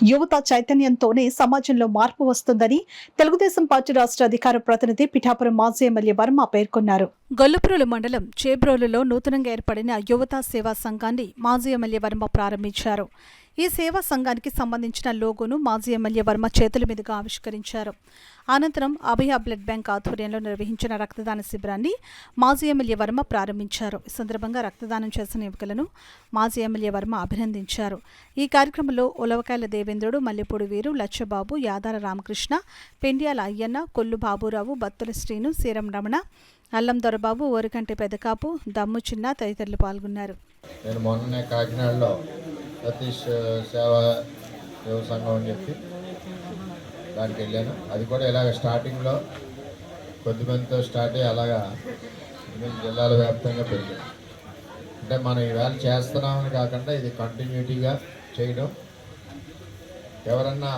యువత చైతన్యంతోనే సమాజంలో మార్పు వస్తుందని తెలుగుదేశం పార్టీ రాష్ట్ర అధికార ప్రతినిధి పిఠాపురం మాజీ ఎమ్మెల్యే వర్మ పేర్కొన్నారు. గొల్లప్రోలు మండలం చేబ్రోలులో నూతనంగా ఏర్పడిన యువత సేవా సంఘాన్ని మాజీ ఎమ్మెల్యే వర్మ ప్రారంభించారు. ఈ సేవా సంఘానికి సంబంధించిన లోగోను మాజీ ఎమ్మెల్యే వర్మ చేతుల మీదుగా ఆవిష్కరించారు. అనంతరం అభయ బ్లడ్ బ్యాంక్ ఆధ్వర్యంలో నిర్వహించిన రక్తదాన శిబిరాన్ని మాజీ ఎమ్మెల్యే వర్మ ప్రారంభించారు. ఈ సందర్భంగా రక్తదానం చేసిన యువకులను మాజీ ఎమ్మెల్యే వర్మ అభినందించారు. ఈ కార్యక్రమంలో ఉలవకాయల దేవేంద్రుడు, మల్లెపూడి వీరు, లచ్చబాబు, యాదాల రామకృష్ణ, పెండ్యాల అయ్యన్న, కొల్లు బాబురావు, బత్తుల శ్రీను, సీరం రమణ, అల్లం దొరబాబు, ఓరికంటి పెదకాపు, దమ్ము చిన్న తదితరులు పాల్గొన్నారు. నేను మొన్ననే కాకినాడలో సతీష్ సేవా యువ సంఘం అని చెప్పి దానికి వెళ్ళాను. అది కూడా ఇలాగ స్టార్టింగ్లో కొద్దిమందితో స్టార్ట్ అయ్యి అలాగా జిల్లాల వ్యాప్తంగా పెరిగింది. అంటే మనం ఈవేళ చేస్తున్నామని కాకుండా ఇది కంటిన్యూటీగా చేయడం. ఎవరన్నా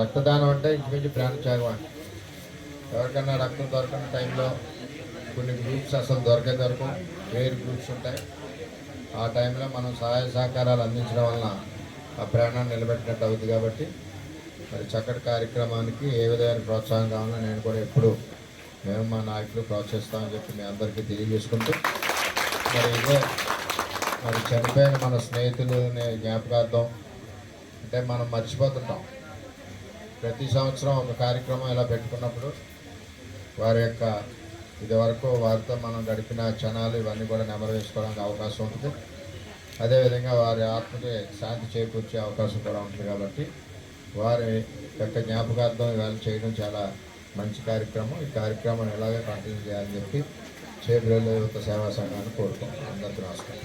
రక్తదానం అంటే ఇంచుమించు ప్రాణత్యాగం అని. ఎవరికన్నా రక్తం దొరకని టైంలో కొన్ని గ్రూప్స్ అసలు దొరకవు, వేరు గ్రూప్స్ ఉంటాయి. ఆ టైంలో మనం సహాయ సహకారాలు అందించడం వలన ఆ ప్రాణాన్ని నిలబెట్టినట్టు అవుతుంది. కాబట్టి మరి చక్కటి కార్యక్రమానికి ఏ విధమైన ప్రోత్సాహం కావాలో నేను కూడా ఎప్పుడు మేము మా నాయకులు ప్రోత్సహిస్తామని చెప్పి మీ అందరికీ తెలియజేసుకుంటూ, మరి ఇదే మరి చనిపోయిన మన స్నేహితులని జ్ఞాపకార్థం అంటే మనం మర్చిపోతుంటాం. ప్రతి సంవత్సరం ఒక కార్యక్రమం ఇలా పెట్టుకున్నప్పుడు వారి యొక్క ఇదివరకు వారితో మనం గడిపిన క్షణాలు ఇవన్నీ కూడా నెమరు వేసుకోవడానికి అవకాశం ఉంటుంది. అదేవిధంగా వారి ఆత్మకి శాంతి చేకూర్చే అవకాశం కూడా ఉంటుంది. కాబట్టి వారి యొక్క జ్ఞాపకార్థం ఇవాళ చేయడం చాలా మంచి కార్యక్రమం. ఈ కార్యక్రమాన్ని ఎలాగే కంటిన్యూ చేయాలని చెప్పి చేబ్రోలు యువత సేవా సంఘాన్ని కోరుకుంటున్నాను. అందరికీ నమస్కారం.